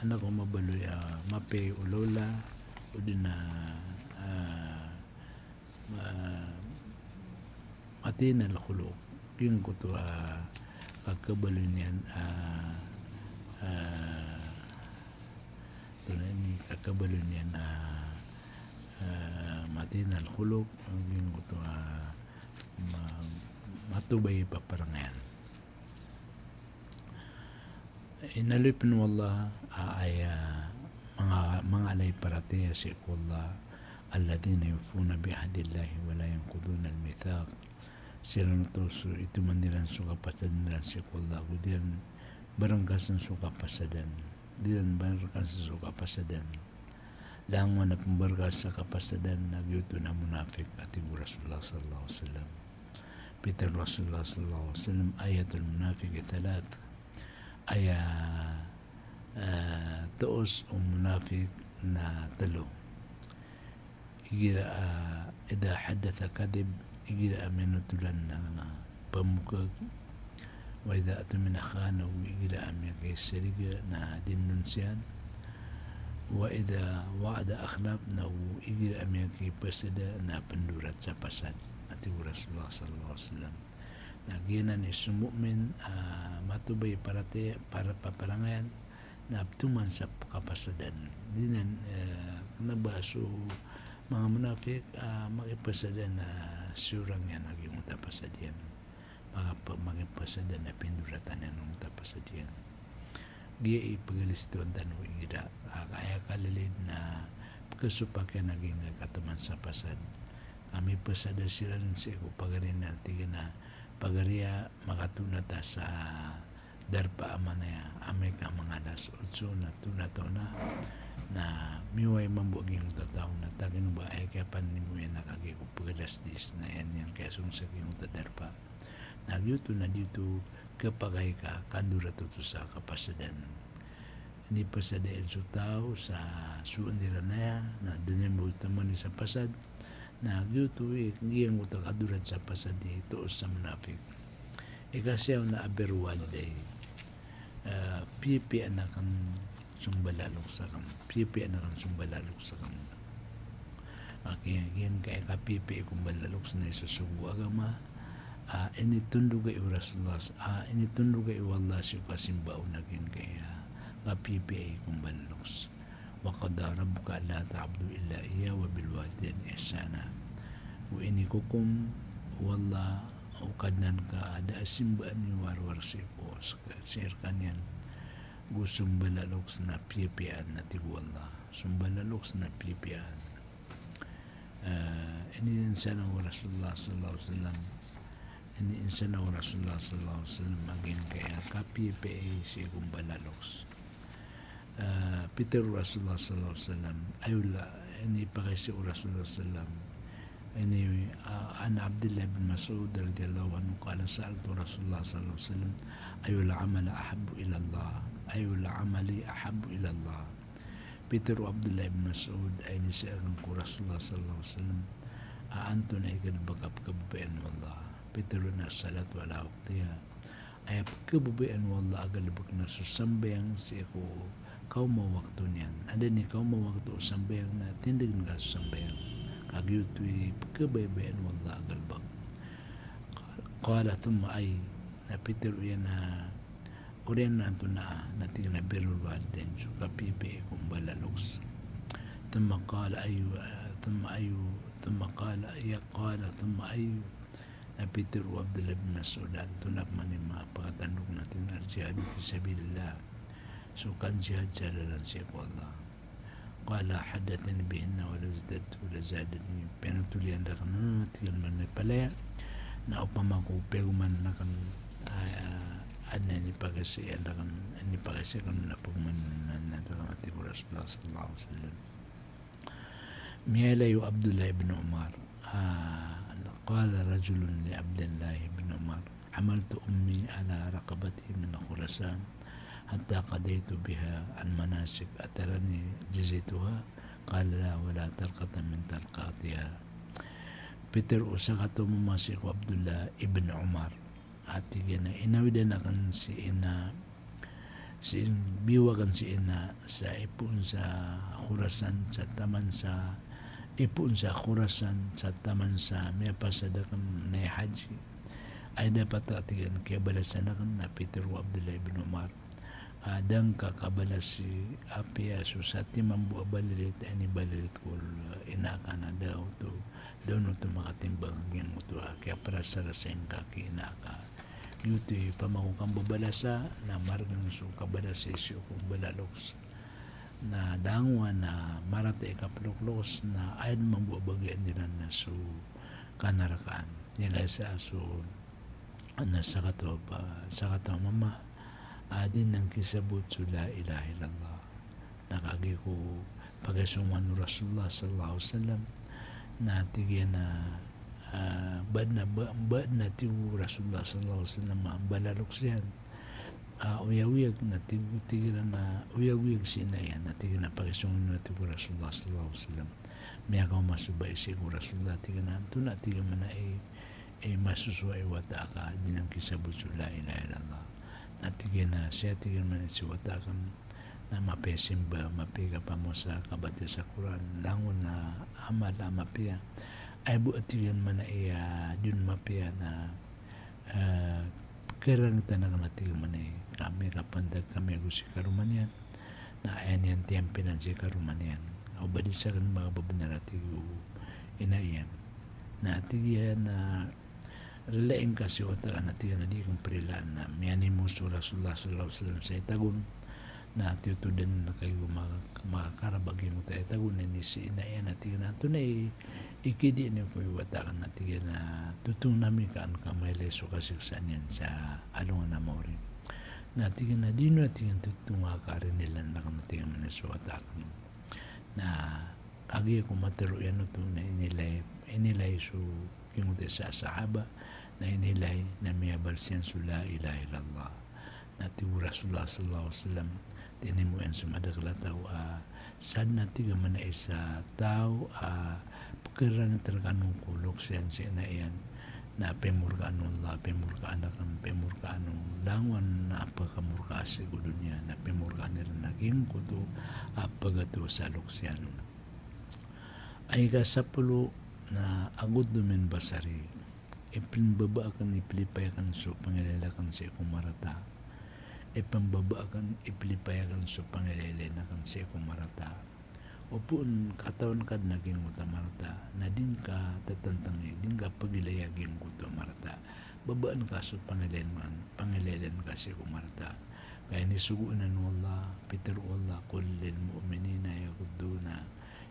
anak ko mabaloy mape ulola o din na matinal khuluq yung ko to kakabaloy niyan tunay ni kakabaloy niyan matinal khuluq yung ko to matubay pa parangayan inalipin wallah ay mga alay paratiya si Allah alladhina yufuna bihadillahi wala yanquduna al-mithaq sila na to so ito man nilang suka pasadan nila si Allah diyan barangkasan suka pasadan diyan barangkasan suka pasadan lang man na pembarkas sa kapasadan nagyuto na munafik at ibu Rasulullah sallallahu alaihi wasallam Peter Rasulullah sallallahu alaihi wasallam ayatul munafik thalath tuos o munafik na talo igira ida hadatha kadib igira aminutulan na pamukag wa ida atumina khana igira amya kay siriga na dinunsiyan wa ida wa'ada akhlaq na igira amya kay pasada na pendurat sa pasad ati Rasulullah sallallahu alaihi wasallam naginan ni sumu'min matubay para paparangayan na abtuman sa kapasadan dinan nabaso mga munafik makipasadan na surang yan naging utapasadian makipasadan na pinduratan yan ng utapasadian giya ipagalistuan tanong igira kaya kalilid na pagkasupakyan naging katuman sa pasad kami pasada sila sa iko pagarin na tiga na pagariya makatunata sa darpa amanaya ame ka mga alas 8 na tunato na miway mambuaging tataw na tagin ba ay kaya panimo yan nakagi ko pagalas dis na yan kaya sunsaging darpa nagyuto na dito kapagay ka kandura to sa kapasadan hindi pa sa daan sa tao sa suon nila na dunya mo tamani sa pasad na gyuto ngiyang utang adurat sa pasad dito sa munafik ikasyaw na aberwal day pipi anakan sumbalalok sa kam pipi anakan sumbalalok sa kam yan kaya kapipi kumbalalok sa na isusugo agama initundugay Rasulullah initundugay wallah siya kasimbaw naging kaya kapipi ay kumbalalok وقضى ربك ألا تعبدوا إلا إياه وبالوالدين إحسانا وإنكم والله وقدnan ka ada simbaan ni warwar siko sir kanyan gusumbalaloks na pipian na tigwala sumbalaloks na pipian ini insana wa Rasulullah sallallahu alaihi wasallam ini insana wa Rasulullah sallallahu alaihi wasallam maging kaya kapipi si kumbalaloks Peter Rasulullah sallallahu alaihi wasallam ayula ini pakai si Rasulullah sallam ini an Abdullah bin Mas'ud radhiyallahu anhu qala sa'altu Rasulullah sallallahu alaihi wasallam ayul amala ahabbu ila Allah ayul amali ahabbu ila Allah Peter Abdullah bin Mas'ud ay nisa'alun ko Rasulullah sallallahu alaihi wasallam aanto na ikad bagap kababayan wallah Peter na salat wala waqtiya ay kababayan wallah agalabak na susambayang si ako kau mau waktu niyan ada ni kau mau waktu sambayang na tindig nga sambayang kagyutoy kabaybayan wallah agalbak qala thumma ay na Peter yan na uriyan na ito na natin na birulwad din so kapipi kung balaloks thumma qala ayu thumma qala na Peter wa Abdullah bin Mas'ud tunap man yung mga pagkatandog natin na jihadu fi sabilillah so kan jihad sa lalan siya ko Allah qala hadatani bihinna wala zdadtu wala zadani penutulian da kan natigal man na palaya na upama ko pero man na kan adna ni pagasi da kan ni pagasi kan na pagman na da kan ati Rasulullah sallallahu alaihi wasallam miyala yu Abdullah ibn Umar qala rajulun li Abdullah ibn Umar حملت أمي على رقبتي من خراسان حتى قضيت بها المناسك أترني جزيتها قال لا ولا ترقة من ترقاتها Peter usakato mumasik Abdullah ibn Umar ati gana inawidan akan si biwa kan si ina sa ipun sa Khurasan sa taman sa ipun sa Khurasan sa taman sa may pasadakan na haji ay dapat atigan kaya balasan akan na Peter wa Abdullah ibn Umar adang kakabala si apia susati mambu balilit ani balilit kul inaka na daw to no to makatimbang yang to kaya para sa raseng kaki inaka yuto pamakukang babalasa na margang su kabalasi siyo kung balaloks na dangwa na marata ikapluklokos na ayon mambu bagyan nila na su kanarakaan yan ay sa aso na sa kato mama adin ng kisabot sa la ilaha illallah nakagi ko pagasuman Rasulullah sallallahu alaihi wasallam na tigyan na bad na tigu Rasulullah sallallahu alaihi wasallam balalok siyan uyawiyag na tigyan na uyawiyag sinayan na tigyan na pagasuman na tigu Rasulullah sallallahu alaihi wasallam may akaw masubay siya Rasulullah tigyan na ito na tigyan man na masusuay wata ka din ang kisabot sa la ilaha illallah natigyan na siya tigyan man si watakan na mapesimba mapiga pa mo sa kabati sa Quran langon na amal mapia ay buat tigyan man na dun mapia na kerang tanang natigyan man kami kapandag kami gusi karuman yan na ayan yan tiyempinan si karuman yan o badisakan mga babanaratigo inayan na tigyan na relaing kasi wata na tiyan na di kong perilaan na miyani mo sa Rasulullah sallallahu alaihi wasallam sa itagun na tiyo din na kayo makakarabagin mo tayo itagun na nisi inayan na tiyan na ito na ikidi niyo ko wata ka na tiyan na tutong namin kaan ka may leso kasiksaan yan sa alungan na mo rin Natingin na di natingin tutunga ka rin nila na kamatingin manasuata ko. Na kagi ko matero yan ito na inilay so yung sa sahaba na inilay na miyabal siyan so la ilaha illallah na tiwa Rasulullah sallallahu alaihi wasallam tinimu yan sumadakla tao sad na tiga man na isa tao pagkira na talaga anong kulok siyan siya na iyan na pemurka anong Allah, pemurka anak ng pemurka anong langon na apagkamurka sa dunya na pemurka nila naging kuto apagato sa luksyan. Ay kasapulo na agud dumen basari ipinbabaakan ipilipayakan so pangilalakan sa kumarata ipambabaakan ipilipayakan so pangilalakan sa kumarata upun katawan kad naging utamarata na din ka tatantangi din ka pagilayagin utamarata babaan ka so pangilalan ka sa kumarata kaya nisugunan wallah Peter wallah kullil mu'minina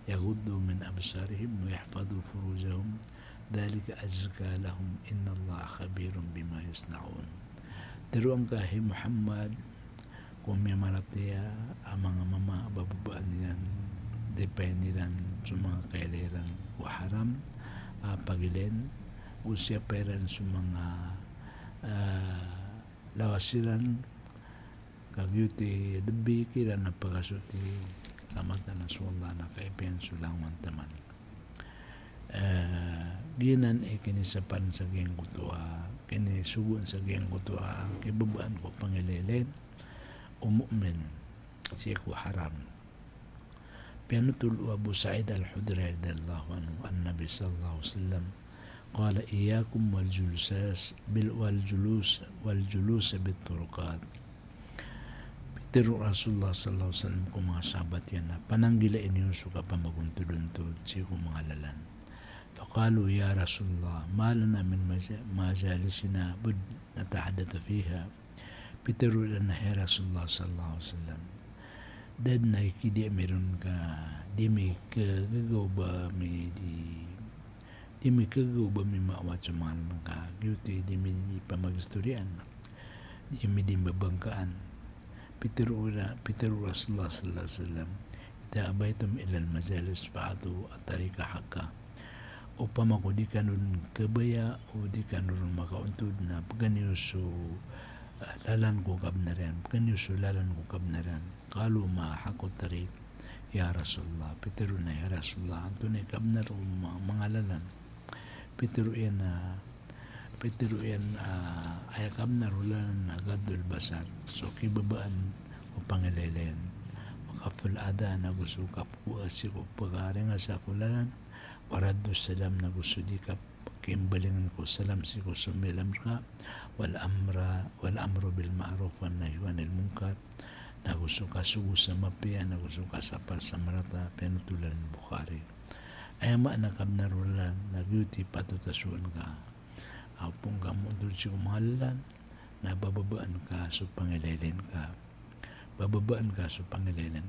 يغضوا من أبصارهم ويحفظوا فروجهم ذلك أزكى لهم إن الله خبير بما يصنعون Teruang kahi Muhammad kung may marataya ang mga mama bababaan niyan depay nilan sa mga kailangan o haram pagilen o siya peran sa mga lawasiran kagyuti debi kira na pagasuti kamata na suwala na kaipian sulangan taman. Ginan kinisapan sa geng kutua, kinisuguan sa geng kutua, kibabaan ko pangilelen, umu'min, siya ko haram. Pianutul Abu Sa'id al-Hudri radhiyallahu anhu, an-Nabi sallallahu alaihi wasallam, qala iyyakum wal julus bit-turuqat. Pero Rasulullah sallallahu alaihi wasallam ko mga sahabat yan na pananggila inyo suka pa maguntod-untod siya ko mga lalan. Faqalu ya Rasulullah ma lana min majalisina bud natahaddatha fiha. Pero na Rasulullah sallallahu alaihi wasallam dad na ikidi meron ka di may kagagaw ba may maawat sa mga lang ka gyuti di may pamagistoryan di may di mabangkaan Peter Rasulullah sallallahu alaihi wasallam ita abaitum ilal majalis fa'atu atarika hakka upama ko di kanun kabaya o di kanun makauntod na pagganiyo so lalan ko kabnaran kalu ma hakot tarik ya Rasulullah Peter na ya Rasulullah anto ni kabnar mga lalan Peter yan ayakab na rulan agadul basar so kibabaan o pangilayan makaful ada na gusto ka po asiko pagari nga sa kulalan warado salam na gusto di ka kimbalingan ko salam siko sumilam ka wal amro bil ma'ruf wan nahyi anil munkar na gusto ka sugo sa mapiya na gusto ka sapal sa marata penutulan Bukhari ay maanakab na rulan nagyuti patutasuan ka apong ka mo doon siya kumahalan na bababaan ka so pangilalan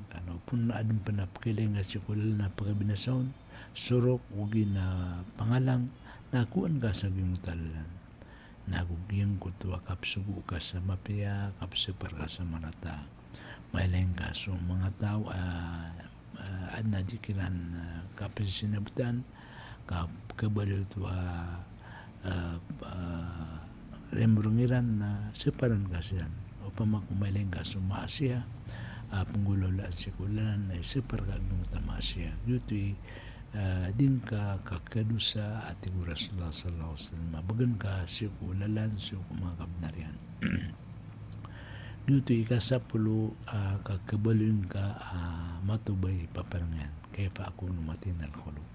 ka no pun na adong panapkiling nga siya kulal na pagabinasaon surok ugi na pangalang nakuan ka sa gimutalan nagugiyang kutuwa kapsugo ka sa mapiya kapsupar ka sa manata mailang ka so mga tao na dikiran kapasinabutan kabalo ito lembrungiran na separan kasihan o pamakumaling ka sumasya panggulola at sikulan na separ ka ng tamasya yuto'y din ka kakadusa at Rasulullah sallallahu alaihi wasallam mabagan ka sikulalan siya kumakabnarian yuto'y kasapulo kakabaluin ka matubay paparangan kaya pa ako numatin al-khulub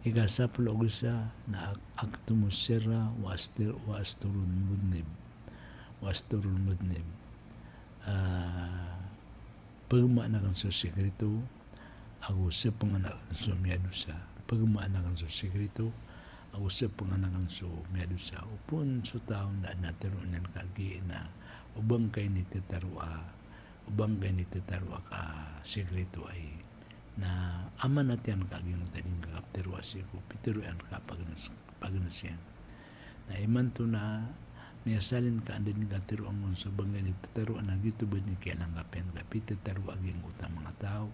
Ikasapulo gusa na aktumus sirra wa asturul mudnib pagmaanakan sa sekreto ako sa panganakan sa miyadusa pagmaanakan sa sekreto ako sa panganakan sa miyadusa upon sa taon na natirunan kagi na ubang kay nititarwa ka sekreto ay na aman natin kaging taning kakapterwasi ko pitiruan ka pagnasyan na iman to na may salin ka andin ka tiruan ngon sa bangay ni tataruan na gitu ba ni kaya langgapen ka pitataru aging utang mga tao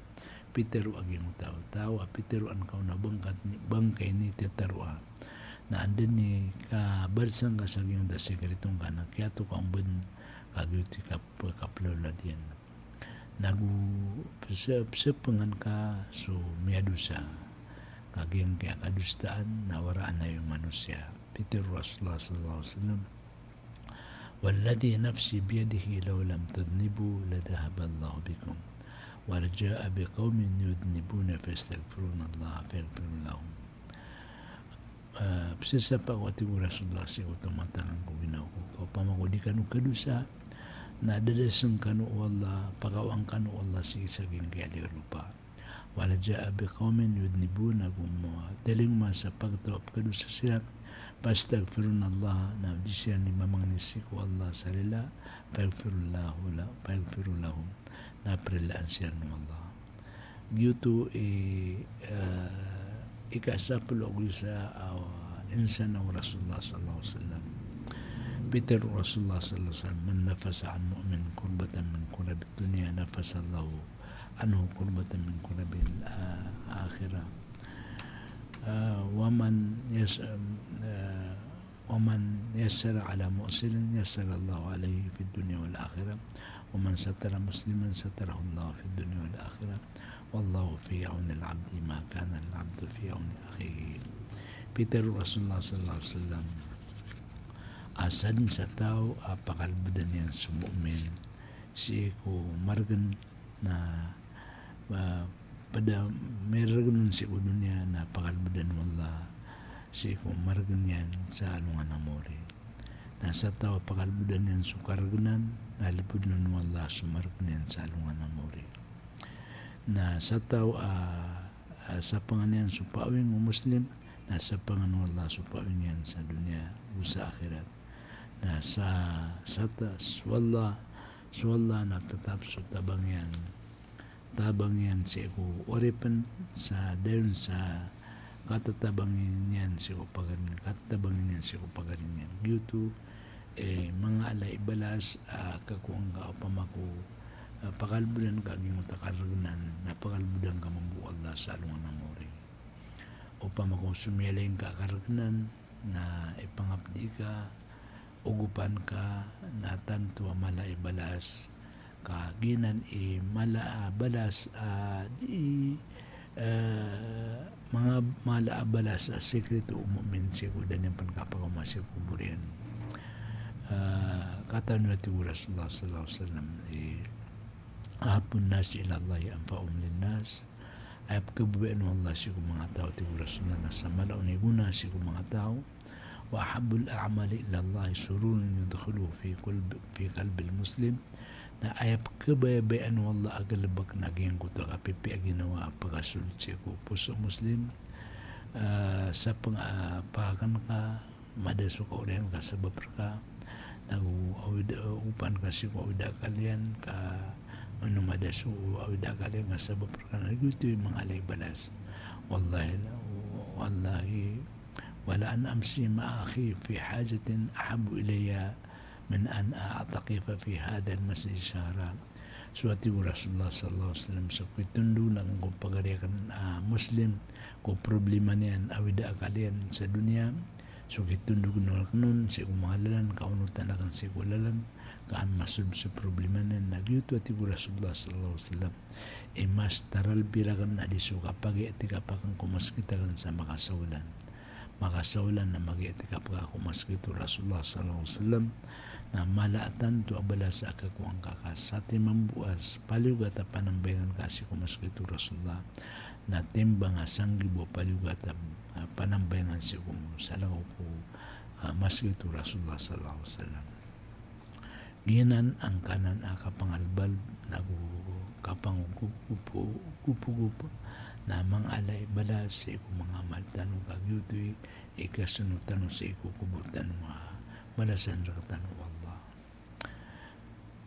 pitaru aging tao pitaruan ka na bangkay ni tatarua na andin ni ka barsang ka sa giyong da sekretong ka na kaya to ka umbin kagyuti ka kaplala diyan nagu sepengan ka so miadusa kagiyang kaya kadustaan na waraan na yung manusia Peter Rasulullah sallallahu alaihi wasallam والذي نفسي بيده لو لم تذنبوا لذهب الله بكم ولجاء بقوم يذنبون فيستغفرون الله فيغفر لهم Sesapa waktu Rasulullah siya tumatangan ko ginaw ko kapama ko di kanu kadusa na dadasang kanu Allah pagawang kanu Allah siya sa kaya lupa wala jaa biqawmin yudnibuna daling masa pagtawap kadusa sila fastaghfirun Allah na di siya ni mamangnisik ko Allah sarila faghfirun lahum na prelaan siya ng Allah gyuto ikasapul og sa insan ng Rasulullah sallallahu alaihi wasallam Peter Rasulullah sallallahu alaihi wasallam man nafasa an mu'min kurbatan min kurab dunya nafasa Allah anhu kurbatan min kurab akhirah ومن يسر على مؤسر يسر الله عليه في الدنيا والآخرة ومن ستر مسلما ستره الله في الدنيا والآخرة والله في عون العبد ما كان العبد في عون أخيه Peter Rasulullah sallallahu alaihi wasallam asan sa tao apakalbudan yan sumumin si ko margan na pada meragnon si dunia na pakalbudan wala si ko margan yan sa alungan amore na sa tao pakalbudan yan sukarganan nalipod nun wala sumargan yan sa alungan amore na sa tao sa panganian supawing muslim na sa panganuan Allah supawing yan sa dunia o sa akhirat na sa swalla na tatap so tabang yan si ko oripan sa dayon sa katatabangin yan si ko paganin yan gyuto mga alay balas kakuang ka pamako pakalbudan ka aging utakaragnan na pakalbudan ka mabu Allah sa alungan ng mori o pamako sumiyaling ka karagnan na ipangapdi ka ugupan ka na tanto mala ibalas kaginan mala balas di mga mala balas sekreto umumin siya dan yung pankapakamasya kuburian kata nila Rasulullah sallallahu alaihi wasallam ahapun nas ila Allah anfa'um linnas ayap kabubayan Allah siya kong mga tao tigo Rasulullah na sa malaw ni guna siya kong mga tao wa ahabul a'mali ila Allah sururun yudkhulu fi qalbi muslim na ayap kabayabayan Allah agalabak na agyan ko to kapipi aginawa pagasulit siya ko puso muslim sa pangapakan ka madaso ka ulihan ka sa babar ka upan ka siya ko awida kalian ka madaso awida kalian ka sa babar ka naguto yung mga alay balas wallahi wala an amsi ma'akhi fi hajatin ahabu ilayya من أن أعتقف في هذا المسجد شهرا suatu Rasulullah sallallahu alaihi wasallam so kitundu nang ko pagariakan muslim ko problema niyan awida kalian sa dunia so kitundu nun si kumalalan kaunutan akan si kulalan kaan masud sa problema niyan nagyuto ati Rasulullah sallallahu alaihi wasallam mas taral birakan na di suka pagi ati kapakan kumaskitakan sa makasawlan na magi ati kapakan kumaskito Rasulullah sallallahu alaihi wasallam na malaatan to abala sa akakuang kakas sa timambuas paliugata panambayangan kasi kumaskito Rasulullah na timbang asanggibo paliugata panambayangan si salaw ko maskito Rasulullah sallallahu alaihi wasallam ginan ang kanan akapangalbal kapangugupo na mangalay bala sa iku mga maltan o kagyutoy ikasunutan sa iku kubutan malasan rakatan Allah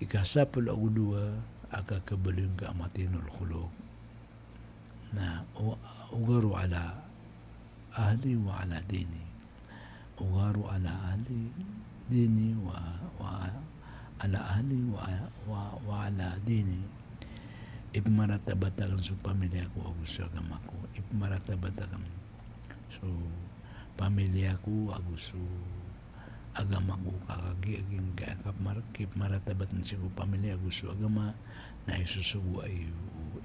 ikasapul ako dua aka kabaling ka amatinul khuluk na ugaru ala ahli wa ala dini ugaru ala ahli dini wa ala ahli wa ala dini. Ipmaratabatakan su pamilya ko agus agama ko. Ipmaratabatakan su pamilya ko agus su agama ko kakagiging kip maratabatan si ko pamilya agus su agama na isusugu ay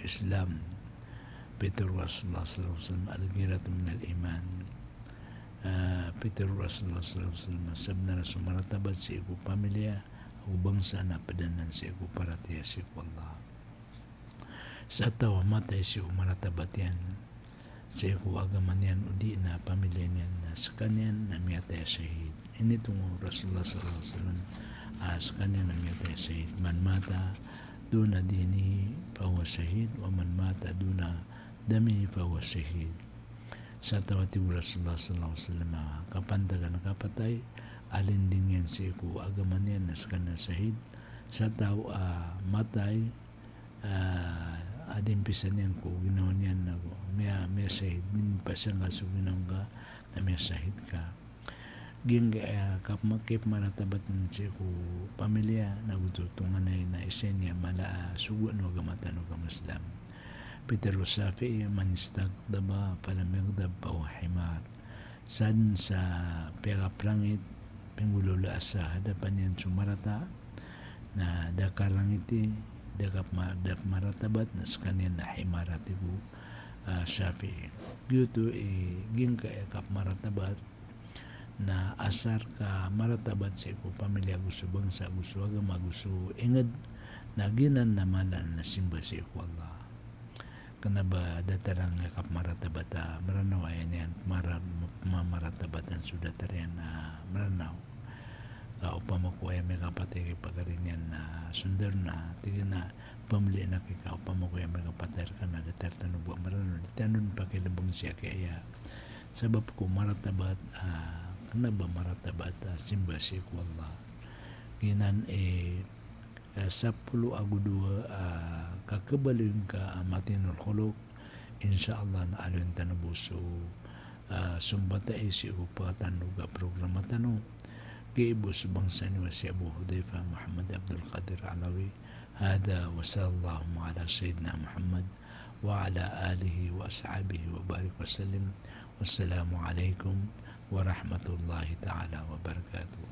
Islam. Peter Rasulullah sallallahu alaihi wasallam al-ghiratu min al-iman. Peter Rasulullah sallallahu alaihi wasallam sabna na sumaratabat si ko pamilya o bangsa na padanan si ko paratiya si ko Allah. Sa tawa matay si ko maratabat yan si ko agaman yan udi na pamilya niyan na sa kanyan na miyatay shahid. Ini tungo Rasulullah sallallahu alaihi wasallam sa kanyan na miyatay shahid. Man mata duna dini fahuwa shahid wa man mata duna dami fahuwa shahid. Sa tawati Rasulullah sallallahu alaihi wasallam kapantagan na kapatay alin din yan si ko agaman yan na sa kanyan shahid. Sa tao matay adin pisan yan ko ginawa niyan na may shahid min pasang ka so ginawa ka na may shahid ka. Ging kapmakip maratabat ng siya ko pamilya na gututungan na isenya mala suguan wa gamatan wa gamaslam. Peter Rosafi manistag daba palamigdab pa o himar. San sa pera prangit pingulula sa hadapan yan sumarata na dakarang iti dakap maratabat na sa kanyan na himarati ko Shafi. Gyuto ging ka kap maratabat na asar ka maratabat sa ko pamilya gusto bangsa gusto agama gusto ingad na ginan na malan na simba sa ko Allah. Kana ba datarang kap maratabat maranaw ayan yan maratabatan sudah tarian na maranaw ka upama ko ay may kapatay pagarin yan na sundar na tiga na pamilya na kika upama ko ay may kapatay ka na datar tanubo maranaw ditanun pa kilabang siya kaya sabab ko maratabat kana ba maratabat simba si ko Allah ginan 10 agudua kakabalin ka matinul khuluq insyaallah na alun tanubuso sumbata si ko patanuga programa tanu كيبو سبنساني وسي أبو حذيفة محمد عبد القادر علوي هذا وصلى اللهم على سيدنا محمد وعلى آله وأصحابه وبارك وسلم والسلام عليكم ورحمة الله تعالى وبركاته.